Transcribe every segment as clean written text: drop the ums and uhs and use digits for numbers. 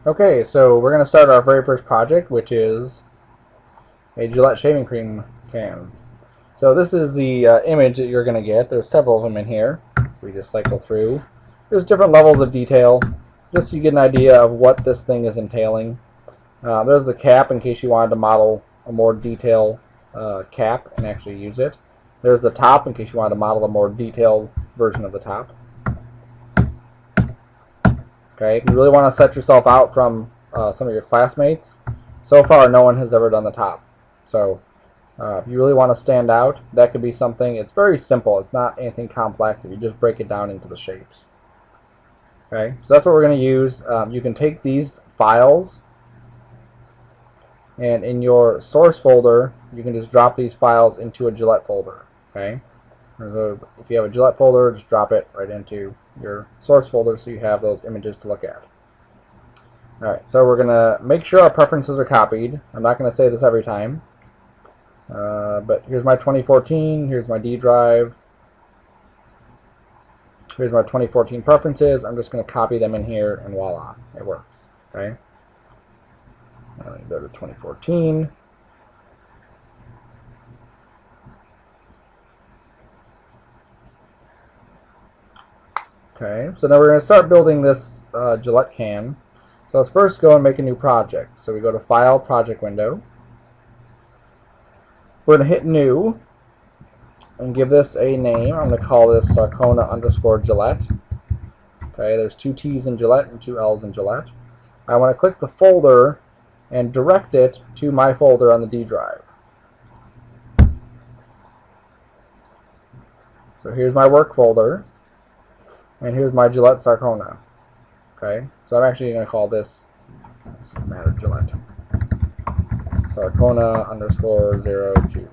Okay, so we're going to start our very first project, which is a Gillette shaving cream can. So this is the image that you're going to get. There's several of them in here. We just cycle through. There's different levels of detail, just so you get an idea of what this thing is entailing. There's the cap in case you wanted to model a more detailed cap and actually use it. There's the top in case you wanted to model a more detailed version of the top. Okay, if you really want to set yourself out from some of your classmates, so far no one has ever done the top. So if you really want to stand out, that could be something. It's very simple. It's not anything complex if you just break it down into the shapes. Okay, so that's what we're going to use. You can take these files, and in your source folder, you can just drop these files into a Gillette folder. Okay, so if you have a Gillette folder, just drop it right into your source folder so you have those images to look at. Alright, so we're going to make sure our preferences are copied. I'm not going to say this every time, but here's my 2014, here's my D drive, here's my 2014 preferences. I'm just going to copy them in here, and voila, it works. Okay, let me go to 2014. Okay, so now we're going to start building this Gillette can. So let's first go and make a new project. So we go to File, Project Window. We're going to hit New and give this a name. I'm going to call this Sarcona_Gillette. Okay, there's 2 T's in Gillette and 2 L's in Gillette. I want to click the folder and direct it to my folder on the D drive. So here's my work folder. And here's my Gillette Sarcona. Okay, so I'm actually going to call this, doesn't matter, Gillette. Sarcona_02.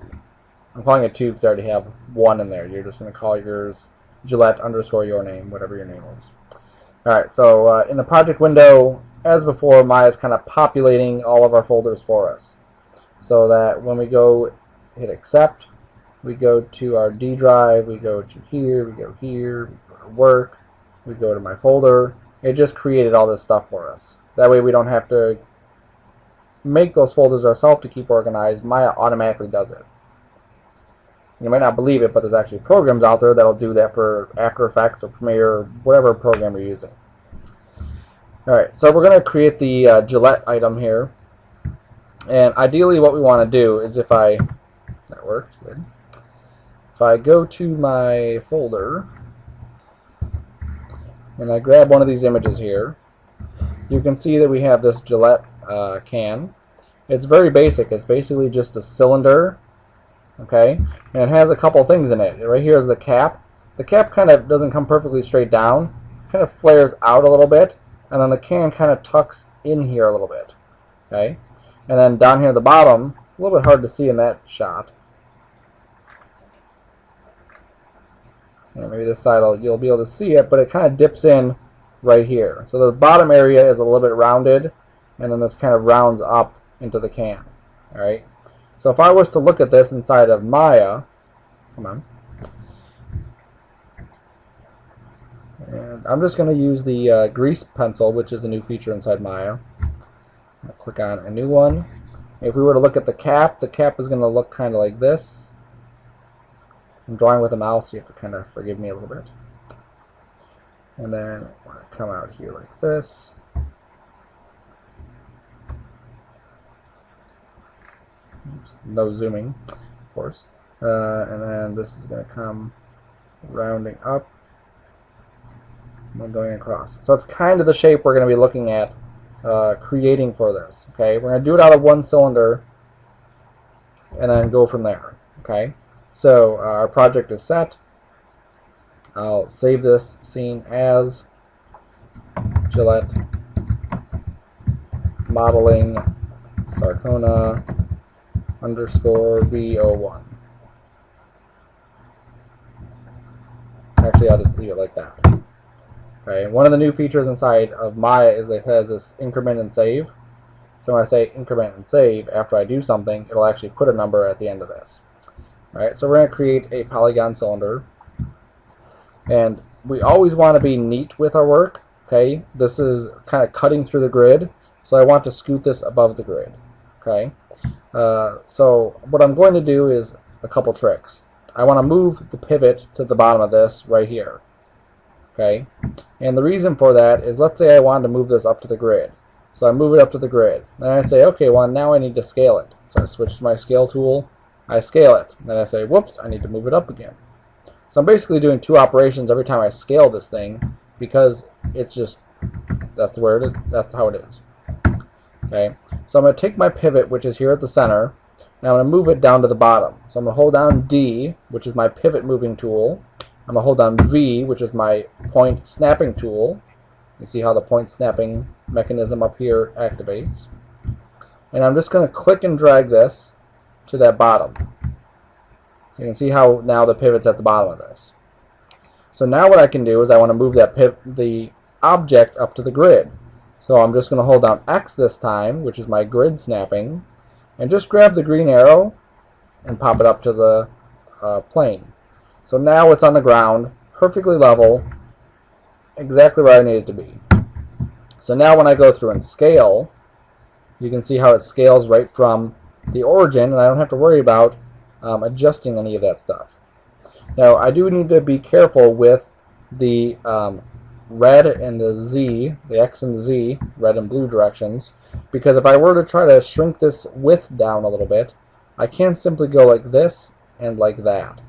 I'm calling it 2 because I already have 1 in there. You're just going to call yours Gillette_your name, whatever your name is. Alright, so in the project window, as before, Maya's kind of populating all of our folders for us. So that when we go hit accept, we go to our D drive, we go to here, we go here, we go to work, we go to my folder. It just created all this stuff for us. That way we don't have to make those folders ourselves to keep organized. Maya automatically does it. You might not believe it, but there's actually programs out there that'll do that for After Effects or Premiere or whatever program you're using. Alright, so we're going to create the Gillette item here. And ideally what we want to do is that works, good. If I go to my folder and I grab one of these images here, you can see that we have this Gillette can. It's very basic. It's basically just a cylinder, okay, and it has a couple things in it. Right here is the cap. The cap kind of doesn't come perfectly straight down, kind of flares out a little bit, and then the can kind of tucks in here a little bit, okay, and then down here at the bottom, it's a little bit hard to see in that shot. And maybe this side you'll be able to see it, but it kind of dips in right here. So the bottom area is a little bit rounded, and then this kind of rounds up into the can. Alright? So if I was to look at this inside of Maya, come on, and I'm just going to use the grease pencil, which is a new feature inside Maya. I'll click on a new one. If we were to look at the cap is going to look kind of like this. I'm drawing with a mouse, so you have to kind of forgive me a little bit. And then I want to come out here like this. No zooming, of course. And then this is going to come rounding up and then going across. So it's kind of the shape we're going to be looking at creating for this. Okay, we're going to do it out of one cylinder and then go from there. Okay. So our project is set. I'll save this scene as Gillette modeling Sarcona_V01. Actually, I'll just leave it like that. Okay. One of the new features inside of Maya is that it has this increment and save. So when I say increment and save, after I do something, it'll actually put a number at the end of this. Alright, so we're going to create a polygon cylinder, and we always want to be neat with our work. Okay, this is kind of cutting through the grid. So I want to scoot this above the grid. Okay. So what I'm going to do is a couple tricks. I want to move the pivot to the bottom of this right here. Okay. And the reason for that is, let's say I wanted to move this up to the grid. So I move it up to the grid. Then I say, okay, well now I need to scale it. So I switch to my scale tool. I scale it. Then I say, whoops, I need to move it up again. So I'm basically doing two operations every time I scale this thing, because it's just, that's where it is, that's how it is. Okay, so I'm going to take my pivot, which is here at the center, and I'm going to move it down to the bottom. So I'm going to hold down D, which is my pivot moving tool. I'm going to hold down V, which is my point snapping tool. You see how the point snapping mechanism up here activates. And I'm just going to click and drag this to that bottom. So you can see how now the pivot's at the bottom of this. So now what I can do is I want to move that the object up to the grid. So I'm just going to hold down X this time, which is my grid snapping, and just grab the green arrow and pop it up to the plane. So now it's on the ground, perfectly level, exactly where I need it to be. So now when I go through and scale, you can see how it scales right from the origin, and I don't have to worry about adjusting any of that stuff. Now I do need to be careful with the red and the Z, the X and the Z, red and blue directions, because if I were to try to shrink this width down a little bit, I can't simply go like this and like that.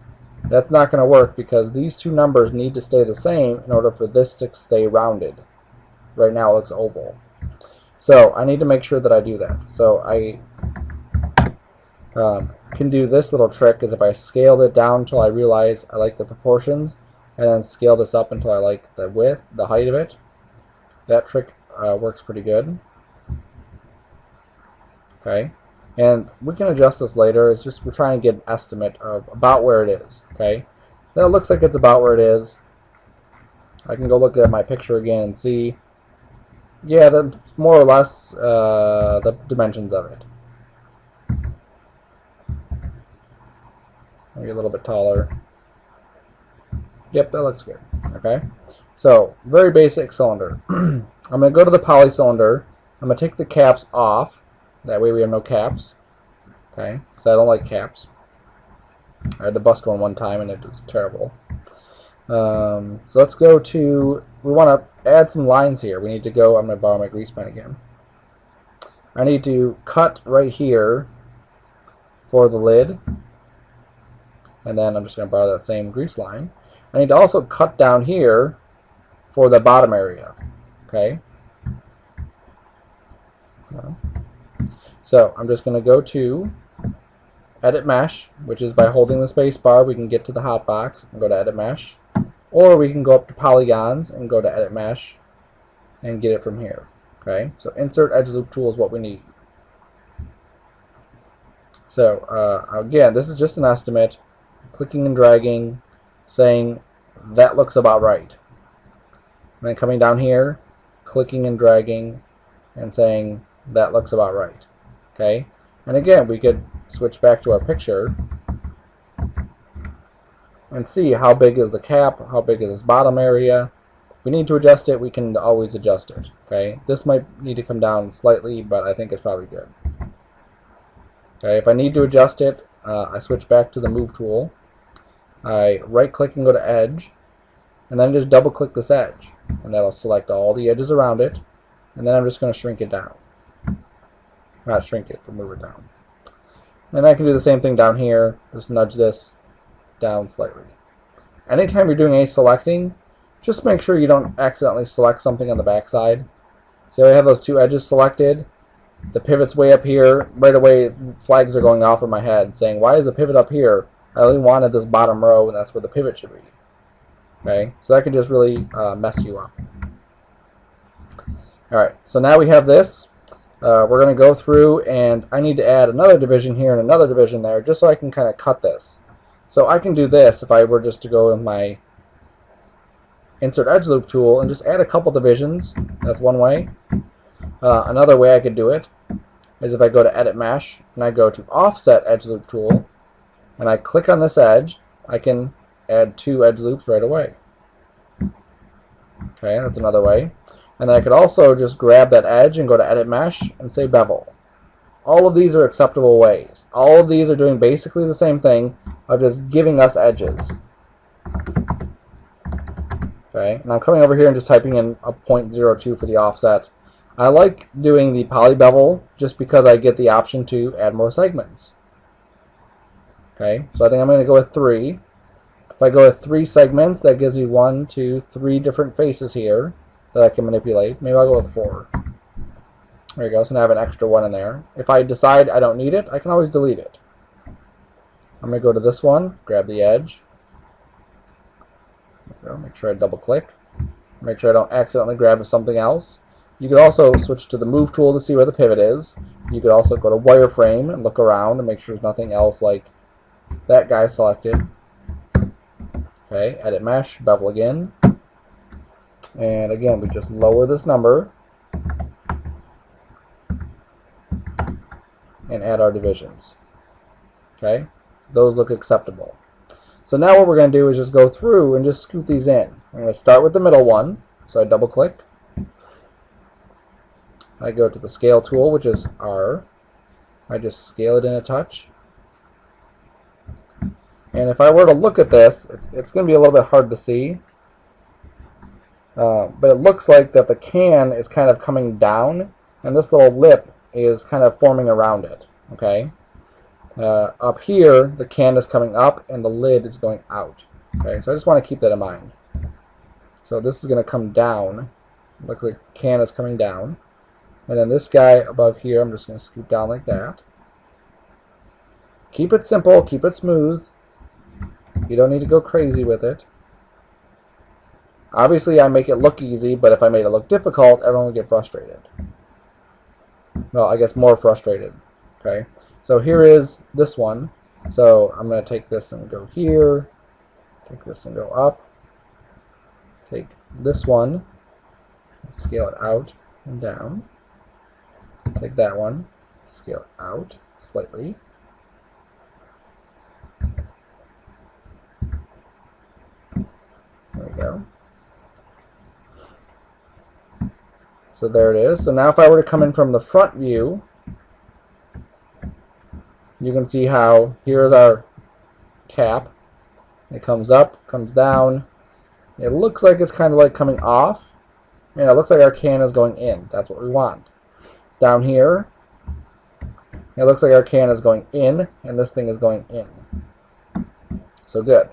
That's not going to work, because these two numbers need to stay the same in order for this to stay rounded. Right now it looks oval. So I need to make sure that I do that. So I can do this little trick, is if I scale it down until I realize I like the proportions, and then scale this up until I like the width, the height of it. That trick works pretty good. Okay, and we can adjust this later. It's just we're trying to get an estimate of about where it is. Okay, then it looks like it's about where it is. I can go look at my picture again and see. Yeah, that's more or less the dimensions of it. Maybe a little bit taller. Yep, that looks good. Okay, so very basic cylinder. I'm going to go to the poly cylinder. I'm going to take the caps off. That way we have no caps. Okay, because I don't like caps. I had to bust one time and it was terrible. So let's go to, we want to add some lines here. We need to go, I'm going to borrow my grease pen again. I need to cut right here for the lid. And then I'm just going to borrow that same grease line. I need to also cut down here for the bottom area. Okay. So I'm just going to go to Edit Mesh, which is by holding the space bar we can get to the hotbox and go to Edit Mesh. Or we can go up to Polygons and go to Edit Mesh and get it from here. Okay. So Insert Edge Loop Tool is what we need. So again, this is just an estimate. Clicking and dragging, saying that looks about right. And then coming down here, clicking and dragging, and saying that looks about right. Okay? And again, we could switch back to our picture and see how big is the cap, how big is this bottom area. If we need to adjust it, we can always adjust it. Okay? This might need to come down slightly, but I think it's probably good. Okay, if I need to adjust it, I switch back to the Move tool. I right click and go to Edge, and then just double click this edge, and that'll select all the edges around it, and then I'm just going to shrink it down. Not shrink it, but move it down. And I can do the same thing down here, just nudge this down slightly. Anytime you're doing any selecting, just make sure you don't accidentally select something on the back side. So I have those two edges selected, the pivot's way up here, right away flags are going off in my head saying, why is the pivot up here? I only wanted this bottom row, and that's where the pivot should be. Okay, so that can just really mess you up. Alright, so now we have this. We're going to go through, and I need to add another division here and another division there, just so I can kind of cut this. So I can do this if I were just to go in my Insert Edge Loop tool and just add a couple divisions. That's one way. Another way I could do it is if I go to Edit Mesh, and I go to Offset Edge Loop tool, and I click on this edge, I can add two edge loops right away. Okay, that's another way. And then I could also just grab that edge and go to Edit Mesh and say Bevel. All of these are acceptable ways. All of these are doing basically the same thing of just giving us edges. Okay, and I'm coming over here and just typing in a 0.02 for the offset. I like doing the poly bevel just because I get the option to add more segments. Okay, so I think I'm going to go with 3. If I go with 3 segments, that gives me 1, 2, 3 different faces here that I can manipulate. Maybe I'll go with 4. There you go, so now I have an extra 1 in there. If I decide I don't need it, I can always delete it. I'm going to go to this one, grab the edge. There we go, make sure I double click. Make sure I don't accidentally grab something else. You could also switch to the Move tool to see where the pivot is. You could also go to Wireframe and look around and make sure there's nothing else like that guy selected. Okay, Edit Mesh, Bevel again. And again, we just lower this number and add our divisions. Okay, those look acceptable. So now what we're going to do is just go through and just scoot these in. I'm going to start with the middle one, so I double click. I go to the Scale tool, which is R. I just scale it in a touch. And if I were to look at this, it's going to be a little bit hard to see. But it looks like that the can is kind of coming down, and this little lip is kind of forming around it. Okay. Up here, the can is coming up, and the lid is going out. Okay, so I just want to keep that in mind. So this is going to come down. Look like the can is coming down. And then this guy above here, I'm just going to scoop down like that. Keep it simple, keep it smooth. You don't need to go crazy with it. Obviously, I make it look easy, but if I made it look difficult, everyone would get frustrated. Well, I guess more frustrated. Okay, so here is this one. So I'm going to take this and go here. Take this and go up. Take this one, scale it out and down. Take that one, scale it out slightly. There we go. So there it is. So now if I were to come in from the front view, you can see how here's our cap. It comes up, comes down. It looks like it's kind of like coming off. And it looks like our can is going in. That's what we want. Down here, it looks like our can is going in, and this thing is going in. So good.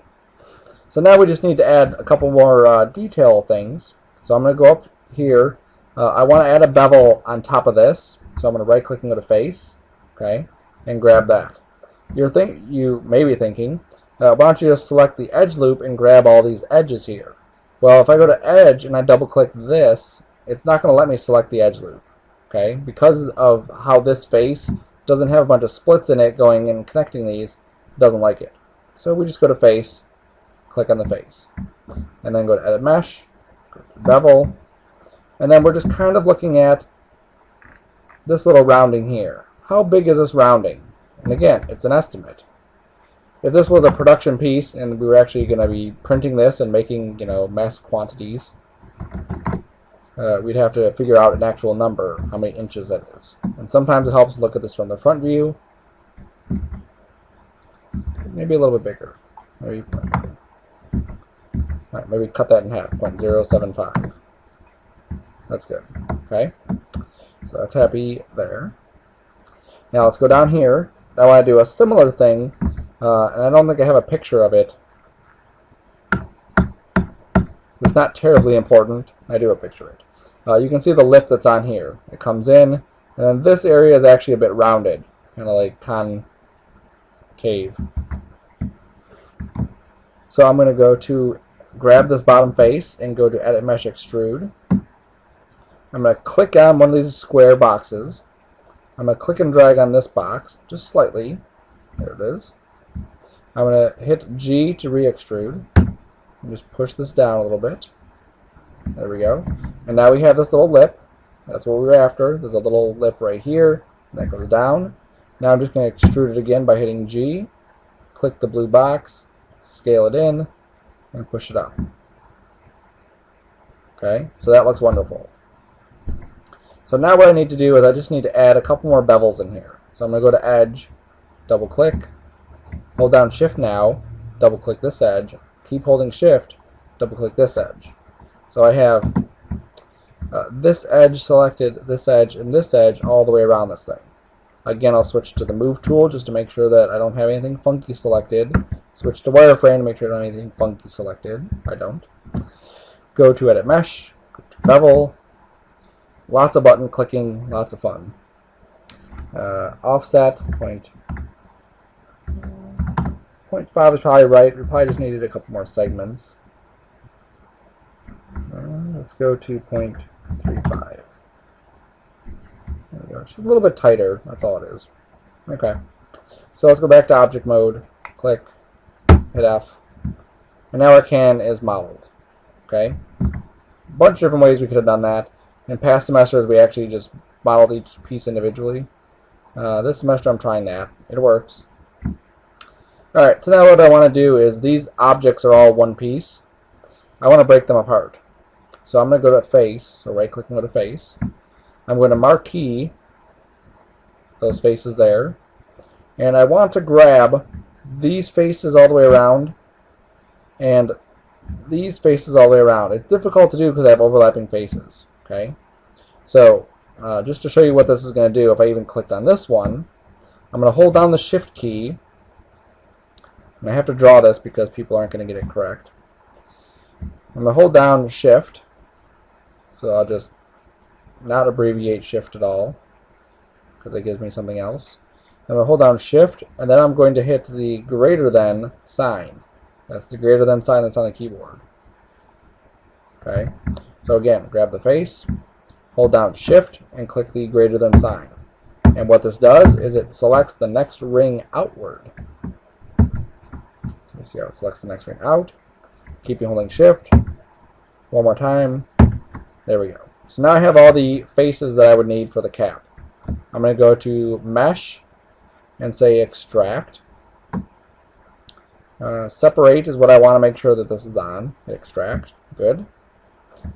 So now we just need to add a couple more detail things. So I'm going to go up here. I want to add a bevel on top of this. So I'm going to right click and go to face. Okay, and grab that. You may be thinking, why don't you just select the edge loop and grab all these edges here? Well, if I go to edge and I double click this, it's not going to let me select the edge loop. Okay, because of how this face doesn't have a bunch of splits in it going and connecting these, it doesn't like it. So we just go to face, click on the face, and then go to Edit Mesh, go to Bevel, and then we're just kind of looking at this little rounding here. How big is this rounding? And again, it's an estimate. If this was a production piece and we were actually going to be printing this and making, mass quantities, we'd have to figure out an actual number, how many inches that is. And sometimes it helps look at this from the front view. Maybe a little bit bigger. Maybe, alright, maybe cut that in half, 0.075. That's good. Okay, so that's happy there. Now let's go down here. I want to do a similar thing, and I don't think I have a picture of it. It's not terribly important. I do have a picture of it. You can see the lip that's on here. It comes in, and then this area is actually a bit rounded, kind of like concave. So I'm going to go to grab this bottom face and go to Edit Mesh Extrude. I'm going to click on one of these square boxes. I'm going to click and drag on this box, just slightly. There it is. I'm going to hit G to re-extrude. And just push this down a little bit. There we go. And now we have this little lip. That's what we were after. There's a little lip right here. That goes down. Now I'm just going to extrude it again by hitting G. Click the blue box. Scale it in. And push it up. Okay, so that looks wonderful. So now what I need to do is I just need to add a couple more bevels in here. So I'm going to go to Edge, double click, hold down Shift now, double click this edge, keep holding Shift, double click this edge. So I have this edge selected, this edge, and this edge all the way around this thing. Again, I'll switch to the Move tool just to make sure that I don't have anything funky selected. Switch to Wireframe to make sure I don't have anything funky selected. I don't. Go to Edit Mesh, go to Bevel. Lots of button clicking, lots of fun. Offset, 0.5 is probably right. We probably just needed a couple more segments. Let's go to 0.35. There we go. Just a little bit tighter, that's all it is. Okay. So let's go back to object mode, click, hit F, and now our can is modeled. Okay? A bunch of different ways we could have done that. In past semesters, we actually just modeled each piece individually. This semester, I'm trying that. It works. Alright, so now what I want to do is these objects are all one piece. I want to break them apart. So I'm going to go to Face, so right-click and go to Face. I'm going to marquee those faces there. And I want to grab these faces all the way around and these faces all the way around. It's difficult to do because I have overlapping faces. Okay, so just to show you what this is going to do, if I even clicked on this one, I'm going to hold down the Shift key. And I have to draw this because people aren't going to get it correct. I'm going to hold down Shift. So I'll just not abbreviate Shift at all because it gives me something else. I'm going to hold down Shift, and then I'm going to hit the greater than sign. That's the greater than sign that's on the keyboard. Okay. So again, grab the face, hold down Shift, and click the greater than sign. And what this does is it selects the next ring outward. So you see how it selects the next ring out. Keep holding Shift. One more time. There we go. So now I have all the faces that I would need for the cap. I'm going to go to Mesh and say Extract. Separate is what I want to make sure that this is on. Hit Extract. Good.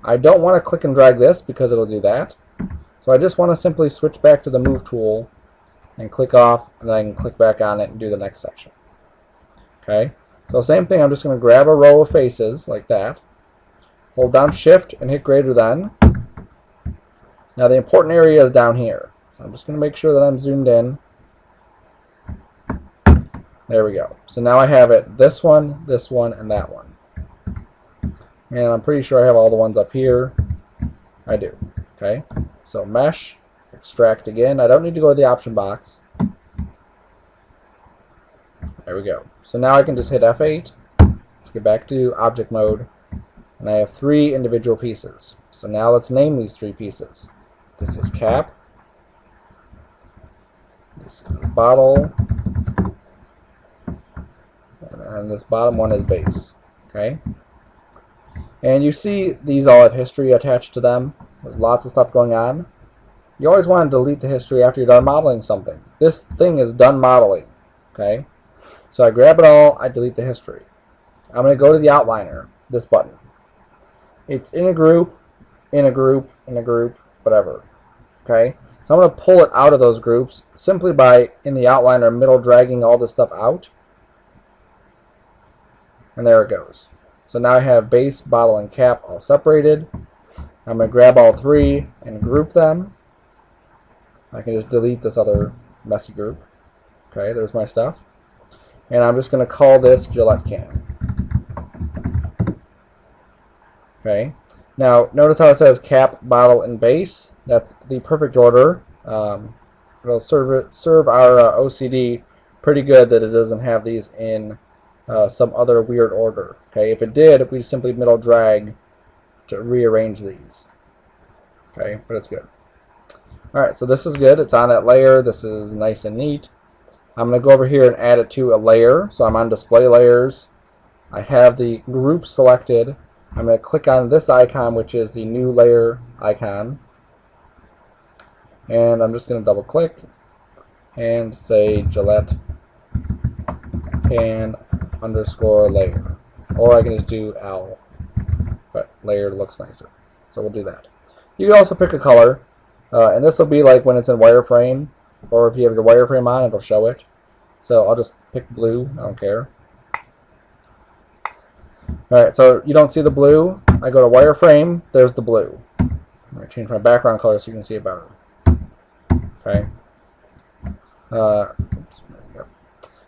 I don't want to click and drag this because it'll do that. So I just want to simply switch back to the Move tool and click off, and then I can click back on it and do the next section. Okay, so same thing, I'm just going to grab a row of faces like that, hold down Shift and hit greater than. Now the important area is down here. So I'm just going to make sure that I'm zoomed in. There we go. So now I have it this one, and that one. And I'm pretty sure I have all the ones up here. I do. Okay, so Mesh, Extract again. I don't need to go to the option box. There we go. So now I can just hit F8. Let's get back to object mode. And I have 3 individual pieces. So now let's name these 3 pieces. This is cap. This is bottle. And this bottom one is base. Okay? And you see these all have history attached to them. There's lots of stuff going on. You always want to delete the history after you're done modeling something. This thing is done modeling. Okay? So I grab it all, I delete the history. I'm going to go to the outliner, this button. It's in a group, in a group, in a group, whatever. Okay? So I'm going to pull it out of those groups simply by, in the outliner, middle dragging all this stuff out. And there it goes. So now I have base, bottle, and cap all separated. I'm going to grab all 3 and group them. I can just delete this other messy group. Okay, there's my stuff. And I'm just going to call this Gillette can. Okay. Now, notice how it says cap, bottle, and base. That's the perfect order. It'll serve our OCD pretty good that it doesn't have these in some other weird order. Okay, if it did, we simply middle drag to rearrange these. Okay, but it's good. Alright, so this is good. It's on that layer. This is nice and neat. I'm going to go over here and add it to a layer. So I'm on display layers. I have the group selected. I'm going to click on this icon, which is the new layer icon. And I'm just going to double click and say Gillette can underscore layer. Or I can just do L, but layer looks nicer. So we'll do that. You can also pick a color. And this will be like when it's in wireframe, or if you have your wireframe on, it'll show it. So I'll just pick blue, I don't care. Alright, so you don't see the blue. I go to wireframe, there's the blue. I'm going to change my background color so you can see it better. Okay.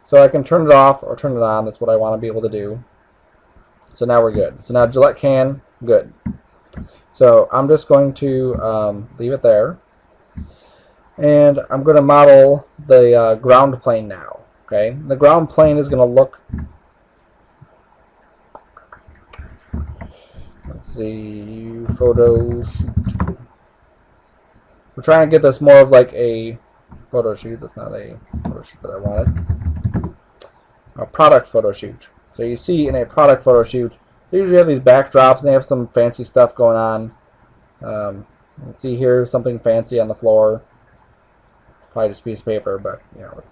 So I can turn it off or turn it on. That's what I want to be able to do. So now we're good. So now Gillette can, good. So I'm just going to leave it there. And I'm going to model the ground plane now. Okay. The ground plane is going to look, let's see, photo shoot. We're trying to get this more of like a photo shoot. That's not a photo shoot that I wanted. A product photo shoot. So you see in a product photo shoot, they usually have these backdrops and they have some fancy stuff going on. You can see here something fancy on the floor. Probably just a piece of paper, but you know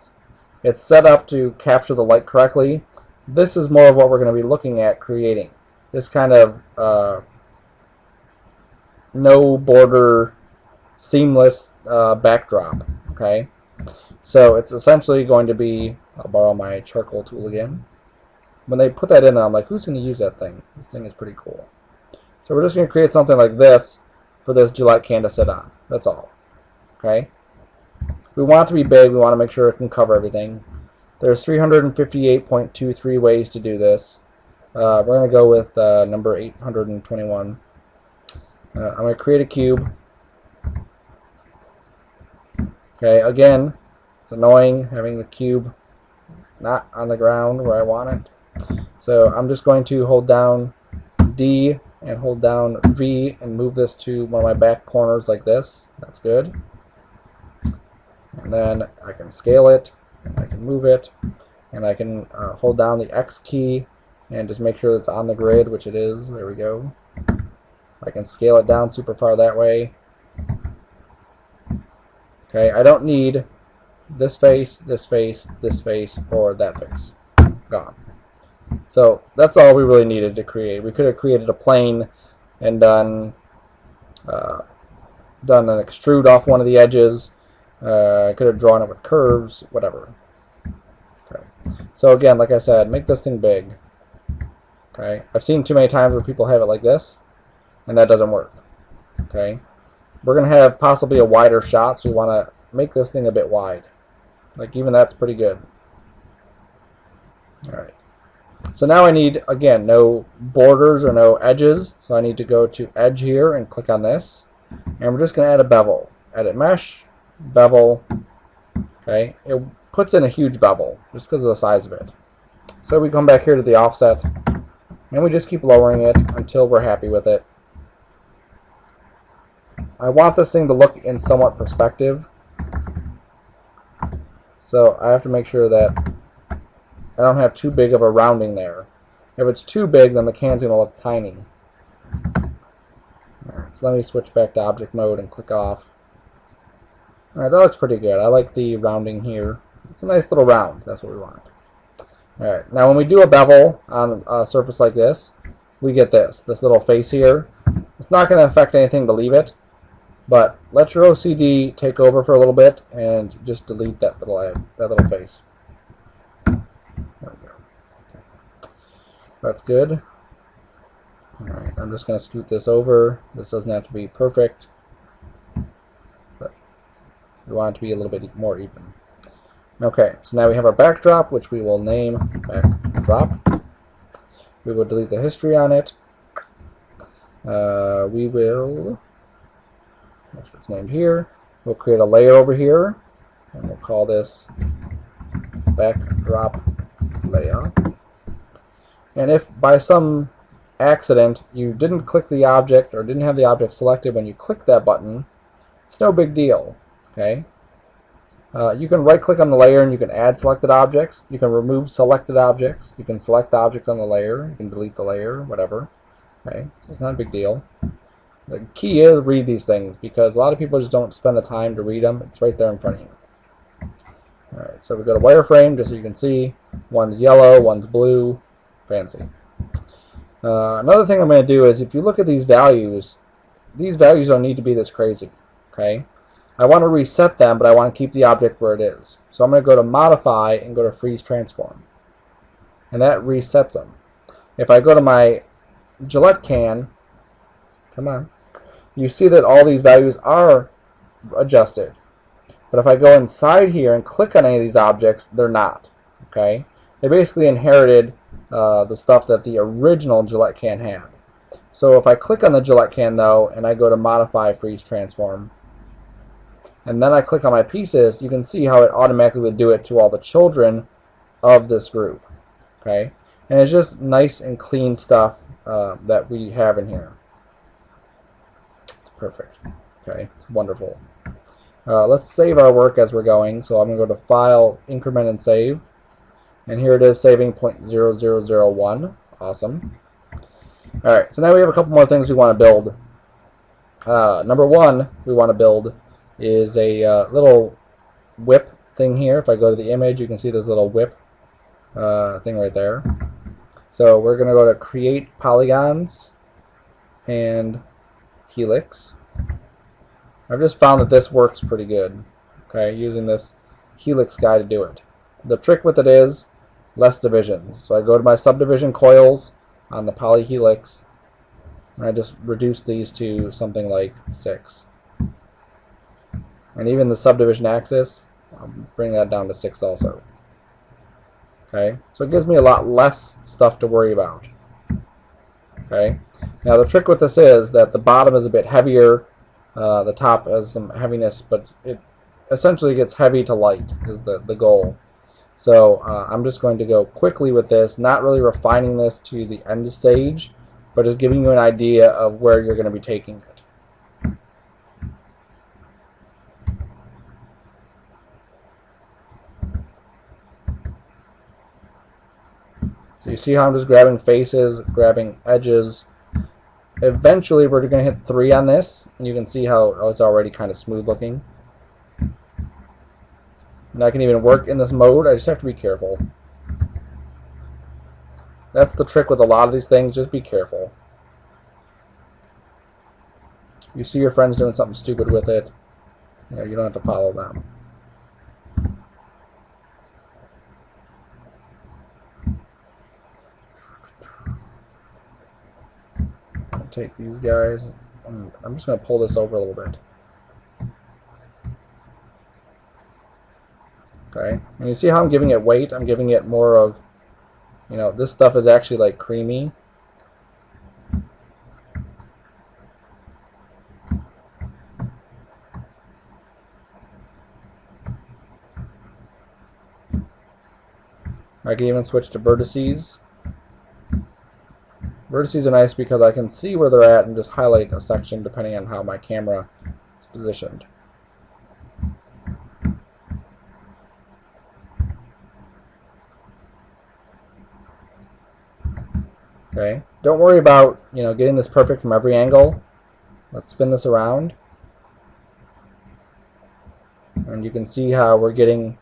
it's set up to capture the light correctly. This is more of what we're going to be looking at creating. This kind of no border, seamless backdrop. Okay, so it's essentially going to be. I'll borrow my charcoal tool again. When they put that in there, I'm like, who's going to use that thing? This thing is pretty cool. So we're just going to create something like this for this Gillette can to sit on. That's all. Okay. We want it to be big. We want to make sure it can cover everything. There's 358.23 ways to do this. We're going to go with number 821. I'm going to create a cube. Okay, again, it's annoying having the cube not on the ground where I want it. So I'm just going to hold down D and hold down V and move this to one of my back corners like this. That's good. And then I can scale it, and I can move it, and I can hold down the X key and just make sure it's on the grid, which it is. There we go. I can scale it down super far that way. Okay, I don't need this face, this face, this face, or that face. Gone. So that's all we really needed to create. We could have created a plane and done an extrude off one of the edges. I could have drawn it with curves, whatever. Okay. So again, like I said, make this thing big. Okay. I've seen too many times where people have it like this, and that doesn't work. Okay. We're going to have possibly a wider shot, so we want to make this thing a bit wide. Like even that's pretty good. Alright. So now I need, again, no borders or no edges. So I need to go to Edge here and click on this. And we're just going to add a bevel. Edit Mesh, Bevel. Okay. It puts in a huge bevel just because of the size of it. So we come back here to the offset. And we just keep lowering it until we're happy with it. I want this thing to look in somewhat perspective. So I have to make sure that I don't have too big of a rounding there. If it's too big, then the can's going to look tiny. Alright, so let me switch back to object mode and click off. Alright, that looks pretty good. I like the rounding here. It's a nice little round. That's what we want. Alright, now when we do a bevel on a surface like this, we get this little face here. It's not going to affect anything to leave it. But let your OCD take over for a little bit and just delete that little face. There we go. Okay. That's good. Alright, I'm just going to scoot this over. This doesn't have to be perfect, but we want it to be a little bit more even. Okay, so now we have our backdrop, which we will name backdrop. We will delete the history on it. We will... That's what's named here. We'll create a layer over here, and we'll call this backdrop layer. And if by some accident you didn't click the object or didn't have the object selected when you click that button, it's no big deal. Okay. You can right click on the layer and you can add selected objects. You can remove selected objects. You can select the objects on the layer. You can delete the layer, whatever. Okay, so it's not a big deal. The key is read these things because a lot of people just don't spend the time to read them. It's right there in front of you. Alright, so we go to wireframe just so you can see. One's yellow, one's blue. Fancy. Another thing I'm going to do is if you look at these values don't need to be this crazy. Okay? I want to reset them, but I want to keep the object where it is. So I'm going to go to Modify and go to Freeze Transform. And that resets them. If I go to my Gillette can, come on, you see that all these values are adjusted. But if I go inside here and click on any of these objects, they're not. Okay? They basically inherited the stuff that the original Gillette can had. So if I click on the Gillette can, though, and I go to Modify, Freeze, Transform, and then I click on my pieces, you can see how it automatically would do it to all the children of this group. Okay? And it's just nice and clean stuff that we have in here. It's perfect. Okay? It's wonderful. Let's save our work as we're going. So I'm going to go to File, Increment, and Save. And here it is saving 0.0001. Awesome. Alright, so now we have a couple more things we want to build. Number one we want to build is a little whip thing here. If I go to the image, you can see this little whip thing right there. So we're going to go to Create Polygons and Helix. I've just found that this works pretty good. Okay, using this Helix guy to do it. The trick with it is less divisions. So I go to my subdivision coils on the PolyHelix, and I just reduce these to something like 6. And even the subdivision axis, I'll bring that down to 6 also. Okay, so it gives me a lot less stuff to worry about. Okay, now the trick with this is that the bottom is a bit heavier, the top has some heaviness, but it essentially gets heavy to light is the goal. So I'm just going to go quickly with this, not really refining this to the end stage, but just giving you an idea of where you're going to be taking it. So you see how I'm just grabbing faces, grabbing edges. Eventually we're going to hit 3 on this, and you can see how it's already kind of smooth looking. And I can even work in this mode, I just have to be careful. That's the trick with a lot of these things, just be careful. You see your friends doing something stupid with it, you don't have to follow them. I'll take these guys, and I'm just going to pull this over a little bit. Okay, and you see how I'm giving it weight? I'm giving it more of, this stuff is actually like creamy. I can even switch to vertices. Vertices are nice because I can see where they're at and just highlight a section depending on how my camera is positioned. Okay, don't worry about getting this perfect from every angle. Let's spin this around, and you can see how we're getting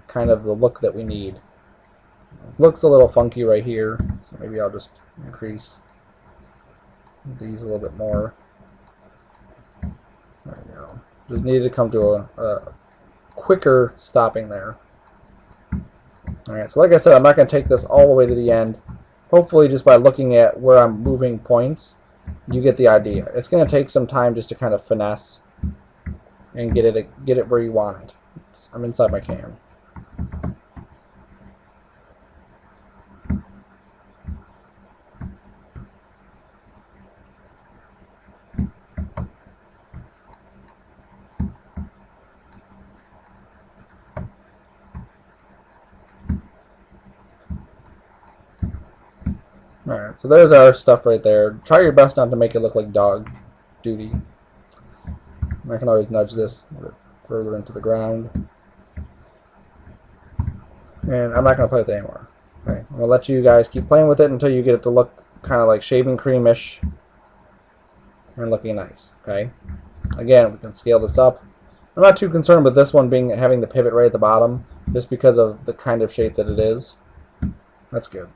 kind of the look that we need. It looks a little funky right here, so maybe I'll just increase these a little bit more. There we go. Just needed to come to a quicker stopping there. Alright, so like I said, I'm not going to take this all the way to the end. Hopefully just by looking at where I'm moving points, you get the idea. It's going to take some time just to kind of finesse and get it where you want it. I'm inside my can. Alright, so there's our stuff right there. Try your best not to make it look like dog duty. I can always nudge this a bit further into the ground. And I'm not going to play with it anymore. Okay, I'm going to let you guys keep playing with it until you get it to look kind of like shaving creamish and looking nice. Okay. Again, we can scale this up. I'm not too concerned with this one having the pivot right at the bottom, just because of the kind of shape that it is. That's good.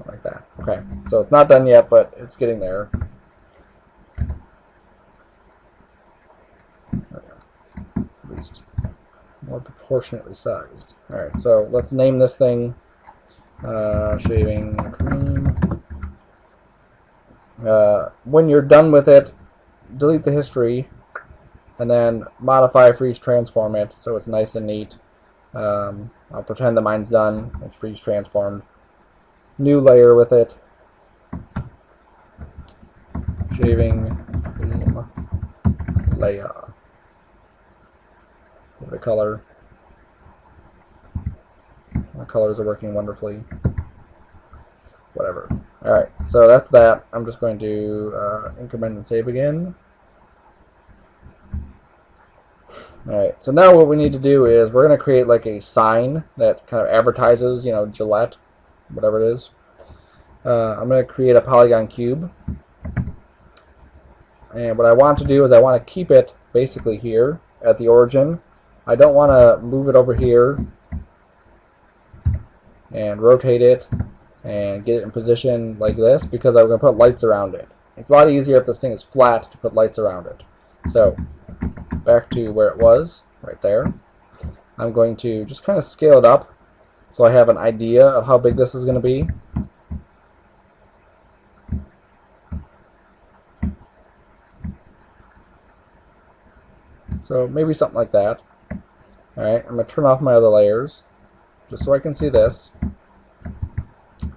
Like that. Okay, so it's not done yet, but it's getting there. At least more proportionately sized. Alright, so let's name this thing shaving cream. When you're done with it, delete the history and then modify, freeze, transform it so it's nice and neat. I'll pretend that mine's done. It's freeze transformed. New layer with it. Shaving cream layer. Give it a color. The colors are working wonderfully. Whatever. Alright, so that's that. I'm just going to increment and save again. Alright, so now what we need to do is we're going to create like a sign that kind of advertises, you know, Gillette, whatever it is. I'm going to create a polygon cube. And what I want to do is I want to keep it basically here at the origin. I don't want to move it over here and rotate it and get it in position like this because I'm going to put lights around it. It's a lot easier if this thing is flat to put lights around it. So back to where it was, right there. I'm going to just kind of scale it up so I have an idea of how big this is going to be. So maybe something like that. Alright, I'm going to turn off my other layers just so I can see this.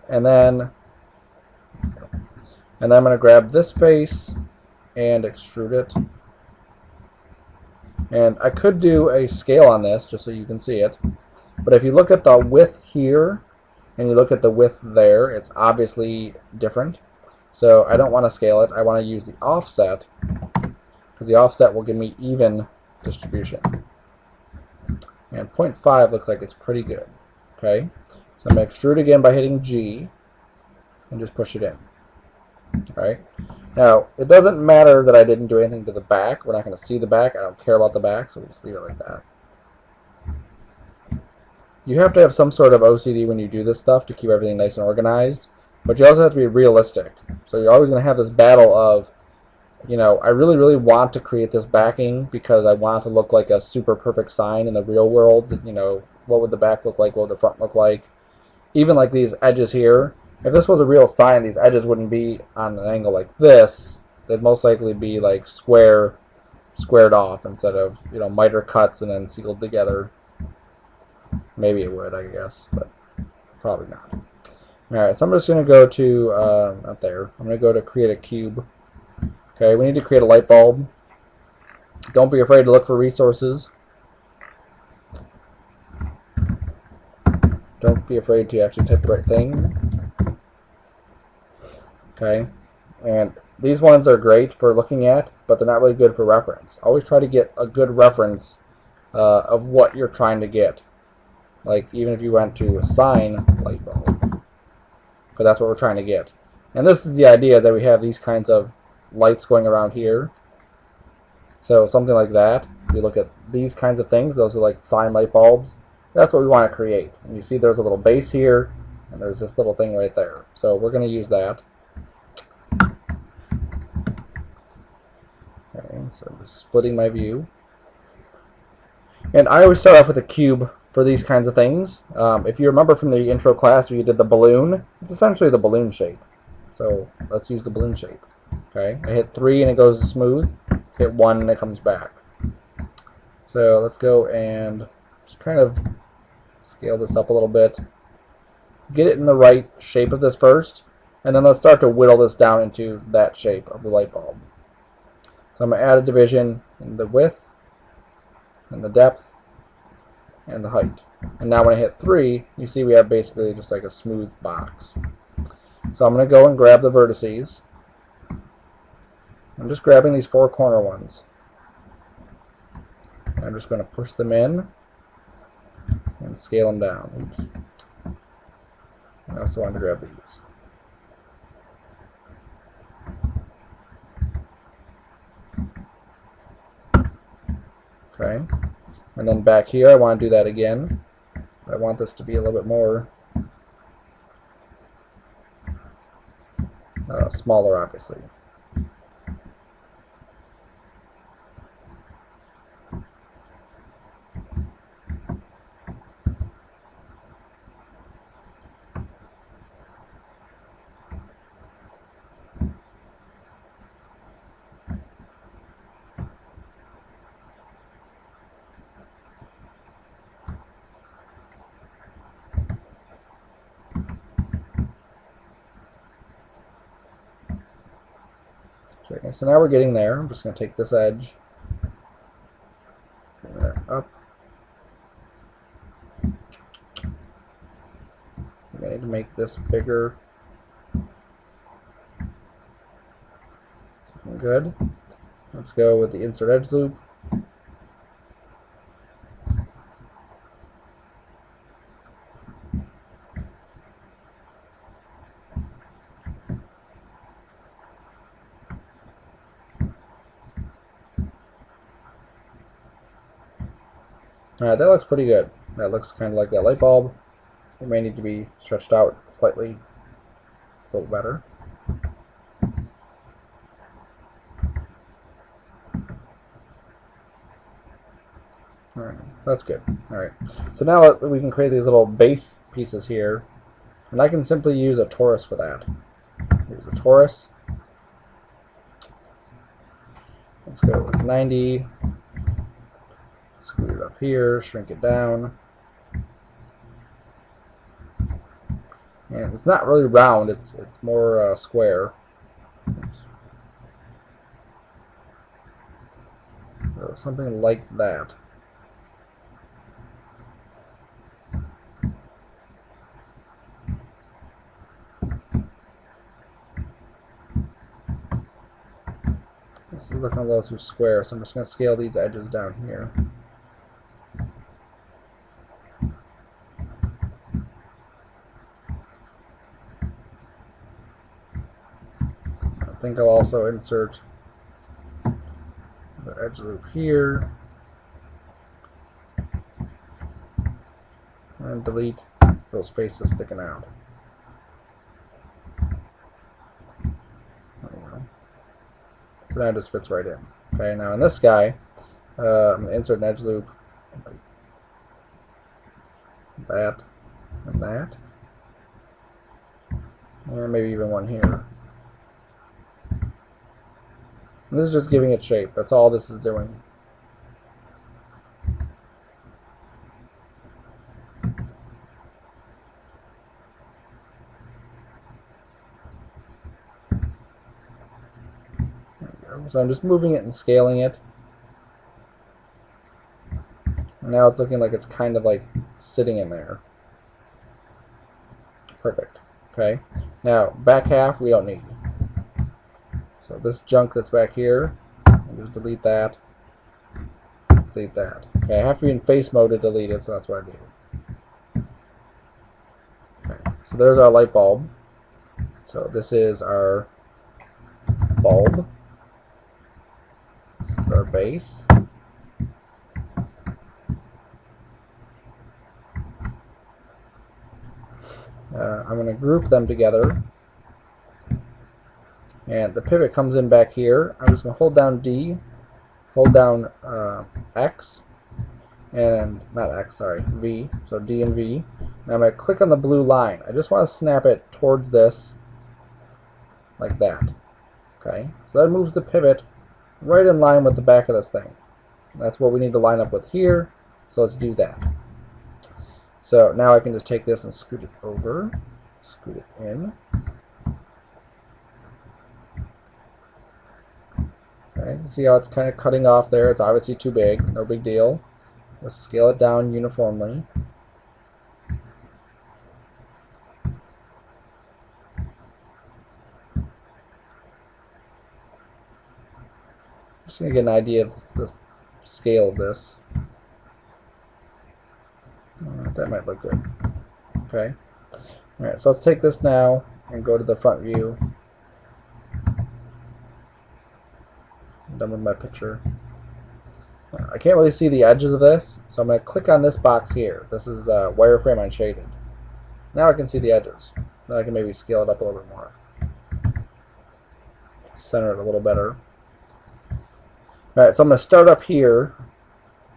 And then I'm going to grab this face and extrude it. And I could do a scale on this just so you can see it. But if you look at the width here and you look at the width there, it's obviously different. So I don't want to scale it. I want to use the offset because the offset will give me even distribution. And 0.5 looks like it's pretty good. Okay, so I'm going to extrude again by hitting G and just push it in. Alright, now it doesn't matter that I didn't do anything to the back. We're not going to see the back. I don't care about the back, so we'll just leave it like that. You have to have some sort of OCD when you do this stuff to keep everything nice and organized, but you also have to be realistic. So you're always going to have this battle of, you know, I really want to create this backing because I want it to look like a super perfect sign in the real world. You know, what would the back look like? What would the front look like? Even like these edges here. If this was a real sign, these edges wouldn't be on an angle like this. They'd most likely be like squared off instead of, you know, miter cuts and then sealed together. Maybe it would, I guess, but probably not. Alright, so I'm just going to go to, up there, I'm going to go to create a cube. Okay, we need to create a light bulb. Don't be afraid to look for resources. Don't be afraid to actually type the right thing. Okay, and these ones are great for looking at, but they're not really good for reference. Always try to get a good reference of what you're trying to get. Like, even if you went to a sign light bulb, because that's what we're trying to get. And this is the idea, that we have these kinds of lights going around here. So something like that. You look at these kinds of things, those are like sign light bulbs. That's what we want to create. And you see there's a little base here, and there's this little thing right there. So we're going to use that. Okay, so I'm just splitting my view. And I always start off with a cube for these kinds of things. If you remember from the intro class where you did the balloon, it's essentially the balloon shape. So let's use the balloon shape. Okay, I hit 3 and it goes to smooth. Hit 1 and it comes back. So let's go and just kind of scale this up a little bit. Get it in the right shape of this first, and then let's start to whittle this down into that shape of the light bulb. So I'm going to add a division in the width, and the depth, and the height. And now when I hit 3, you see we have basically just like a smooth box. So I'm going to go and grab the vertices. I'm just grabbing these 4 corner ones. I'm just going to push them in and scale them down. Oops. I also want to grab these. Okay, and then back here I want to do that again. I want this to be a little bit more smaller, obviously. Okay, so now we're getting there. I'm just going to take this edge, bring that up. I need to make this bigger. Good. Let's go with the insert edge loop. Alright, that looks pretty good. That looks kind of like that light bulb. It may need to be stretched out slightly, a little better. Alright, that's good. Alright, so now we can create these little base pieces here, and I can simply use a torus for that. Here's a torus. Let's go with 90. Scoot it up here, shrink it down. And it's not really round, it's more square. Oops. So something like that. This is looking a little too square, so I'm just going to scale these edges down here. I think I'll also insert the edge loop here and delete those faces sticking out. There we go. So that just fits right in. Okay, now in this guy, I'm going to insert an edge loop, that, and that, and maybe even one here. And this is just giving it shape. That's all this is doing. So I'm just moving it and scaling it. And now it's looking like it's kind of like sitting in there. Perfect. Okay. Now, back half we don't need. So this junk that's back here, I'll just delete that. Delete that. Okay, I have to be in face mode to delete it, so that's what I do. Okay, so there's our light bulb. So this is our bulb. This is our base. I'm going to group them together. And the pivot comes in back here. I'm just going to hold down D, hold down X, and not X, sorry, V. So D and V. Now I'm going to click on the blue line. I just want to snap it towards this, like that. Okay, so that moves the pivot right in line with the back of this thing. That's what we need to line up with here. So let's do that. So now I can just take this and scoot it over, scoot it in. Okay, see how it's kind of cutting off there? It's obviously too big, no big deal. Let's scale it down uniformly. Just going to get an idea of the scale of this. That might look good. Okay. Alright, so let's take this now and go to the front view. I'm done with my picture. I can't really see the edges of this, so I'm going to click on this box here. This is wireframe unshaded. Now I can see the edges. Now I can maybe scale it up a little bit more. Center it a little better. Alright, so I'm going to start up here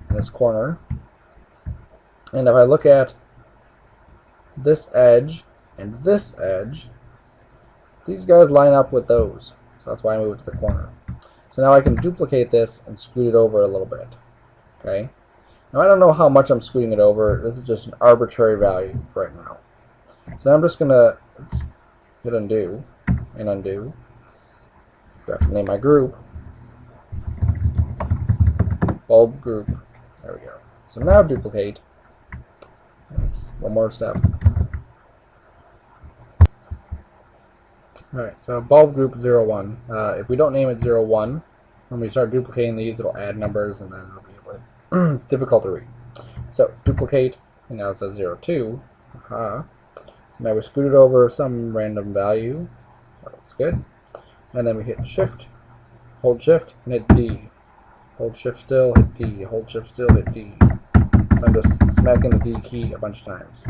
in this corner. And if I look at this edge and this edge, these guys line up with those. So that's why I moved it to the corner. So now I can duplicate this and scoot it over a little bit. Okay. Now I don't know how much I'm scooting it over. This is just an arbitrary value right now. So I'm just going to hit undo and undo. I have to name my group bulb group. There we go. So now duplicate. One more step. Alright, so bulb group 0, 1. If we don't name it 0, 1, when we start duplicating these, it'll add numbers and then it'll be difficult to read. So duplicate, and now it says 0, 2. So now we scoot it over some random value. That's good. And then we hit Shift, hold Shift, and hit D. Hold Shift still, hit D. Hold Shift still, hit D. So I'm just smacking the D key a bunch of times.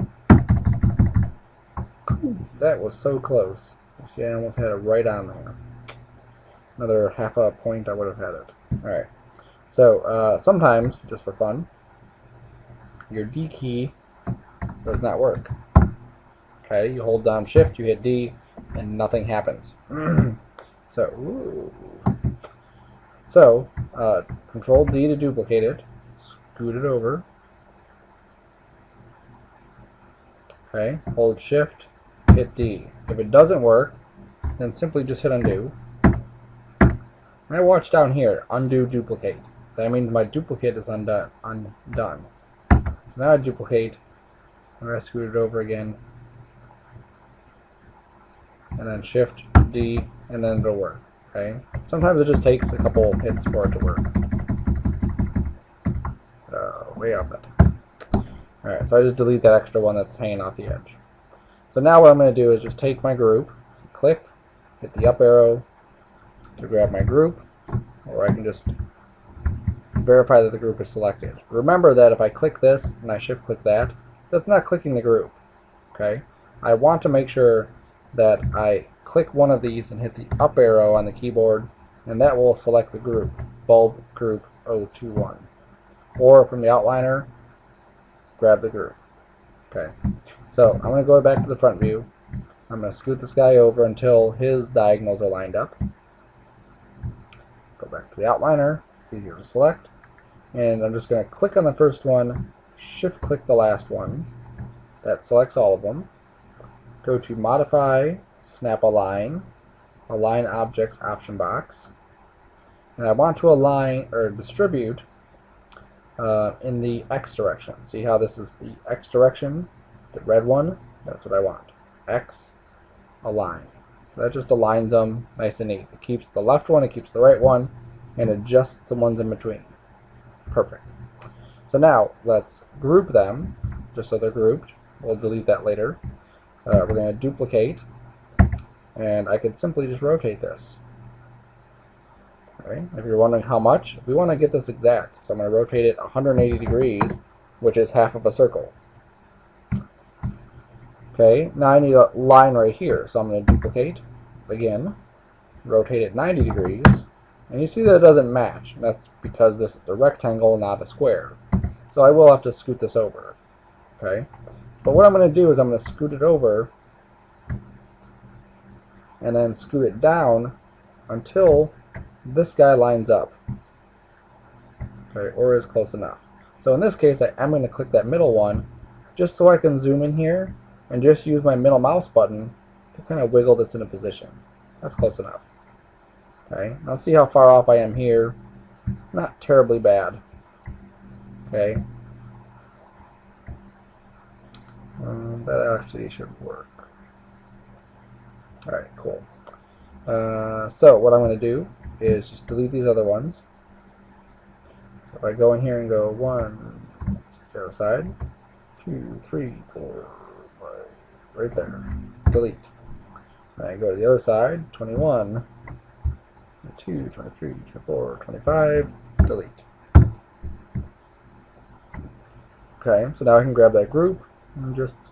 That was so close. You see, I almost had it right on there. Another half a point, I would have had it. Alright. So, sometimes, just for fun, your D key does not work. Okay, you hold down Shift, you hit D, and nothing happens. So, Control D to duplicate it, scoot it over. Okay, hold Shift, hit D. If it doesn't work, then simply just hit undo. And I watch down here, undo duplicate. That means my duplicate is undone. So now I duplicate, and I scoot it over again, and then Shift D, and then it'll work. Okay. Sometimes it just takes a couple hits for it to work. Way off it. Alright, so I just delete that extra one that's hanging off the edge. So now what I'm going to do is just take my group, click, hit the up arrow to grab my group, or I can just verify that the group is selected. Remember that if I click this and I shift click that, that's not clicking the group. Okay? I want to make sure that I click one of these and hit the up arrow on the keyboard, and that will select the group, bulb group 021. Or from the outliner, grab the group. Okay, so I'm going to go back to the front view. I'm going to scoot this guy over until his diagonals are lined up. Go back to the outliner, it's easier to select. And I'm just going to click on the first one, shift click the last one. That selects all of them. Go to Modify, Snap Align, Align Objects option box. And I want to align or distribute in the X direction. See how this is the X direction? The red one? That's what I want. X, align. So that just aligns them nice and neat. It keeps the left one, it keeps the right one, and adjusts the ones in between. Perfect. So now let's group them, just so they're grouped. We'll delete that later. We're going to duplicate, and I could simply just rotate this. Okay. If you're wondering how much, we want to get this exact. So I'm going to rotate it 180 degrees, which is half of a circle. Okay, now I need a line right here. So I'm going to duplicate, again, rotate it 90 degrees, and you see that it doesn't match. That's because this is a rectangle, not a square. So I will have to scoot this over. Okay, but what I'm going to do is I'm going to scoot it over, and then scoot it down until this guy lines up, okay, or is close enough. So in this case, I'm going to click that middle one just so I can zoom in here and just use my middle mouse button to kind of wiggle this into position. That's close enough. Okay, now see how far off I am here. Not terribly bad. Okay, that actually should work. Alright, cool. So what I'm going to do is just delete these other ones. So if I go in here and go 1, the other side, 2, 3, 4, 5, right there, delete. Then I go to the other side, 21, 22, 23, 24, 25, delete. Okay, so now I can grab that group and just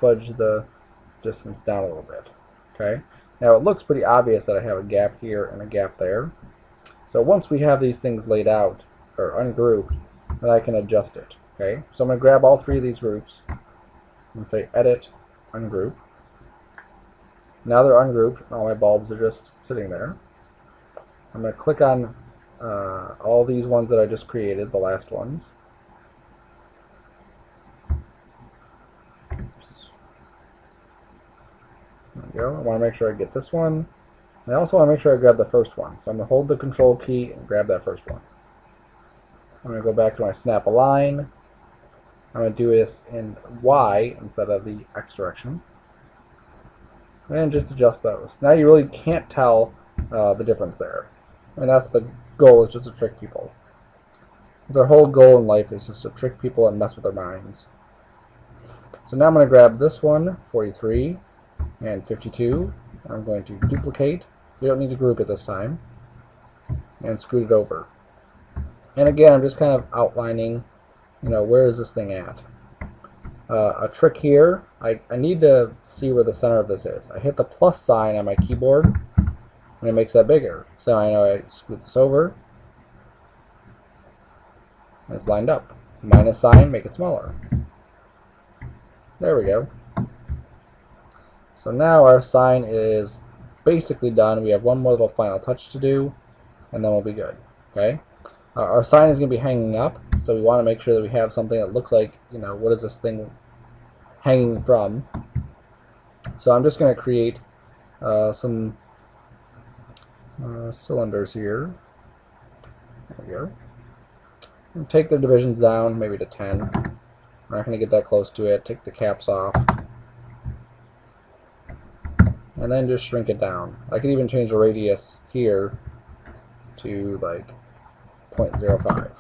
fudge the distance down a little bit. Okay, now it looks pretty obvious that I have a gap here and a gap there. So once we have these things laid out or ungrouped, then I can adjust it. Okay, so I'm going to grab all three of these groups and say Edit, Ungroup. Now they're ungrouped. All my bulbs are just sitting there. I'm going to click on all these ones that I just created, the last ones. There we go. I want to make sure I get this one, I also want to make sure I grab the first one. So I'm going to hold the control key and grab that first one. I'm going to go back to my snap align. I'm going to do this in Y instead of the X direction. And just adjust those. Now you really can't tell the difference there. And that's the goal, is just to trick people. Their whole goal in life is just to trick people and mess with their minds. So now I'm going to grab this one, 43 and 52. I'm going to duplicate. We don't need to group it this time. And scoot it over. And again, I'm just kind of outlining, where is this thing at? A trick here, I need to see where the center of this is. I hit the plus sign on my keyboard, and it makes that bigger. So I know I scoot this over, and it's lined up. Minus sign, make it smaller. There we go. So now our sign is basically done. We have one more little final touch to do, and then we'll be good. Okay. Our sign is going to be hanging up, so we want to make sure that we have something that looks like, what is this thing hanging from? So I'm just going to create some cylinders here. There we go. And take the divisions down, maybe to 10. We're not going to get that close to it. Take the caps off. And then just shrink it down. I could even change the radius here to like 0.05.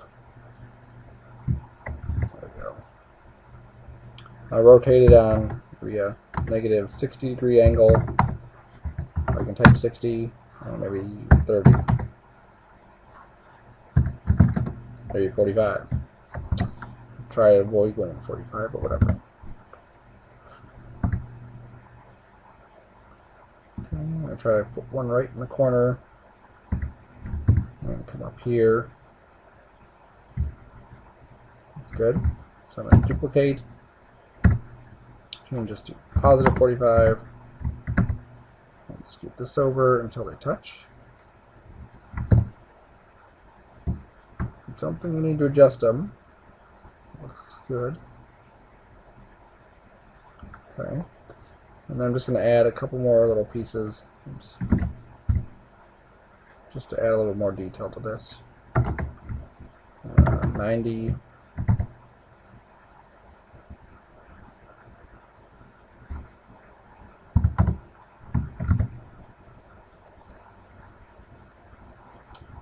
There we go. I rotate it on maybe a negative 60-degree angle. I can type 60, or maybe 30, maybe 45. Try to avoid going 45, but whatever. Okay, I'm going to try to put one right in the corner. And come up here. That's good. So I'm going to duplicate. Change this to positive 45. And scoot this over until they touch. I don't think we need to adjust them. Looks good. Okay. And then I'm just going to add a couple more little pieces. Oops. Just to add a little more detail to this. 90.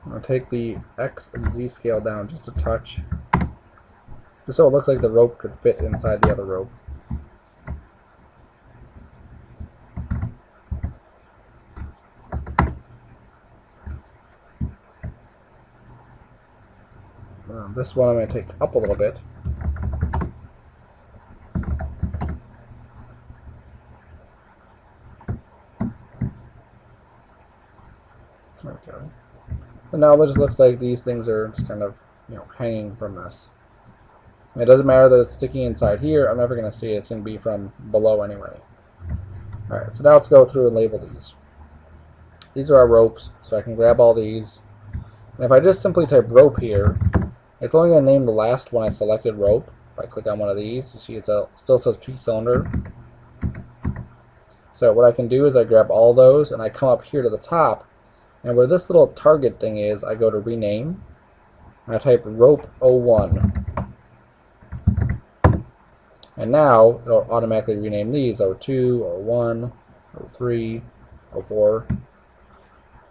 I'm going to take the X and Z scale down just a touch, just so it looks like the rope could fit inside the other rope. This one I'm going to take up a little bit. There we go. So now it just looks like these things are just kind of, hanging from this. And it doesn't matter that it's sticking inside here. I'm never going to see it. It's going to be from below anyway. Alright, so now let's go through and label these. These are our ropes, so I can grab all these. And if I just simply type rope here, it's only going to name the last one I selected rope. If I click on one of these, you see it still says P-cylinder. So what I can do is I grab all those and I come up here to the top, and where this little target thing is, I go to rename, and I type rope 01. And now it'll automatically rename these 02, 01, 03, 04.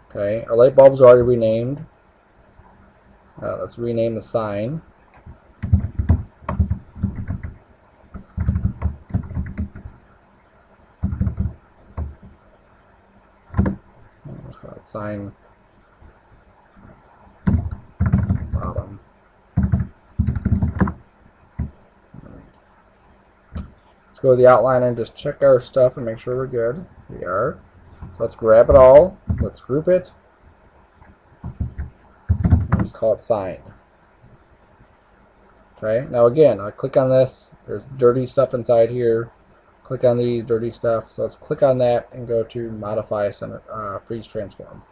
Okay, our light bulbs are already renamed. Let's rename the sign. Let's call it sign bottom. Let's go to the outliner and just check our stuff and make sure we're good. We are. So let's grab it all. Let's group it. Just call it sign. Okay, now again, I click on this. There's dirty stuff inside here. Click on these, dirty stuff. So let's click on that and go to modify freeze transform.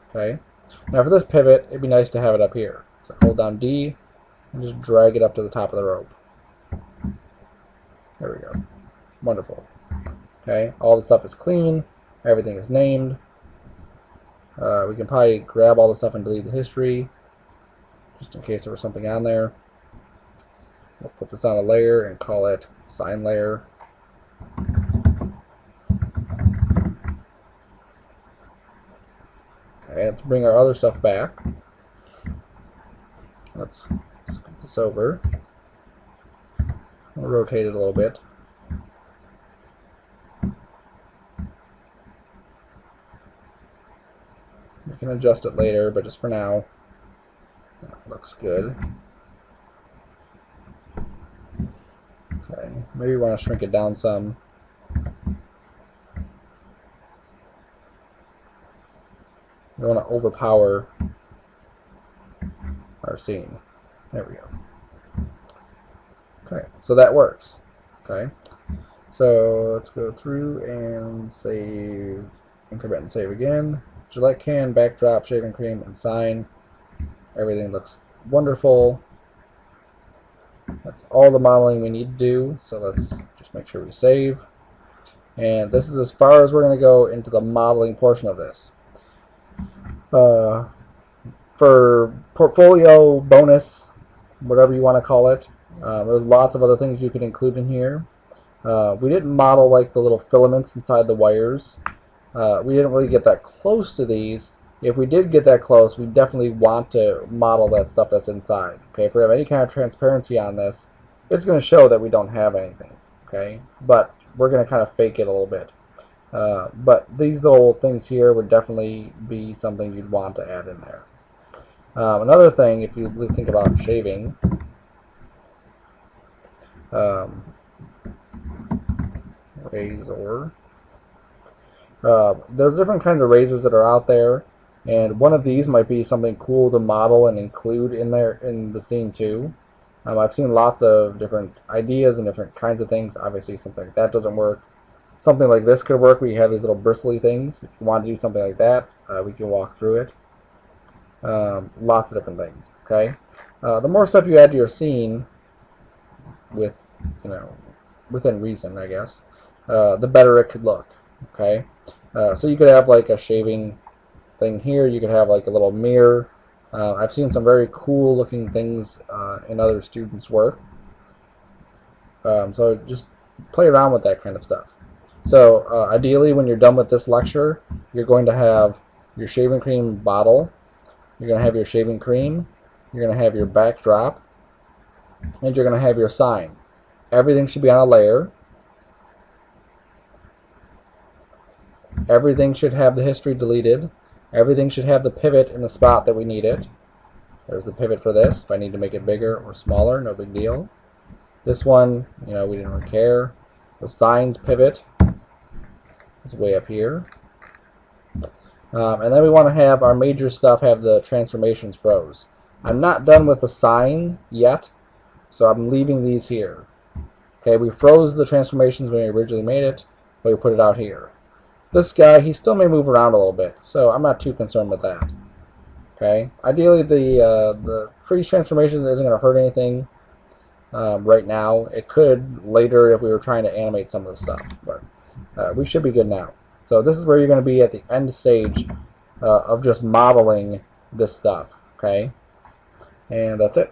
Okay, now for this pivot, it'd be nice to have it up here. So hold down D and just drag it up to the top of the rope. There we go. Wonderful. Okay, all the stuff is clean. Everything is named. We can probably grab all the stuff and delete the history, just in case there was something on there. We'll put this on a layer and call it sign layer. Okay, let's bring our other stuff back. Let's scoot this over. We'll rotate it a little bit. We can adjust it later, but just for now, that looks good. Okay, maybe we want to shrink it down some. We don't want to overpower our scene. There we go. Okay, so that works. Okay, so let's go through and save, increment and save again. Gillette can, backdrop, shaving cream, and sign. Everything looks wonderful. That's all the modeling we need to do, so let's just make sure we save. And this is as far as we're going to go into the modeling portion of this. For portfolio, bonus, whatever you want to call it, there's lots of other things you can include in here. We didn't model like the little filaments inside the wires. We didn't really get that close to these. If we did get that close, we definitely want to model that stuff that's inside. Okay, if we have any kind of transparency on this, it's going to show that we don't have anything. Okay, but we're going to kind of fake it a little bit. But these little things here would definitely be something you'd want to add in there. Another thing, if you think about shaving, razor. There's different kinds of razors that are out there, and one of these might be something cool to model and include in there in the scene too. I've seen lots of different ideas and different kinds of things. Obviously something like that doesn't work. Something like this could work. We have these little bristly things. If you want to do something like that, we can walk through it. Lots of different things. Okay. The more stuff you add to your scene, with within reason, I guess, the better it could look. Okay. So you could have like a shaving thing here. You could have like a little mirror. I've seen some very cool looking things in other students' work. So just play around with that kind of stuff. So ideally, when you're done with this lecture, you're going to have your shaving cream bottle. You're going to have your shaving cream. You're going to have your backdrop. And you're going to have your sign. Everything should be on a layer. Everything should have the history deleted. Everything should have the pivot in the spot that we need it. There's the pivot for this. If I need to make it bigger or smaller, no big deal. This one, we didn't really care. The signs pivot is way up here. And then we want to have our major stuff have the transformations froze. I'm not done with the sign yet, so I'm leaving these here. Okay, we froze the transformations when we originally made it, but we put it out here. This guy, he still may move around a little bit, so I'm not too concerned with that. Okay, ideally the freeze transformations isn't going to hurt anything right now. It could later if we were trying to animate some of the stuff, but we should be good now. So this is where you're going to be at the end stage of just modeling this stuff. Okay, and that's it.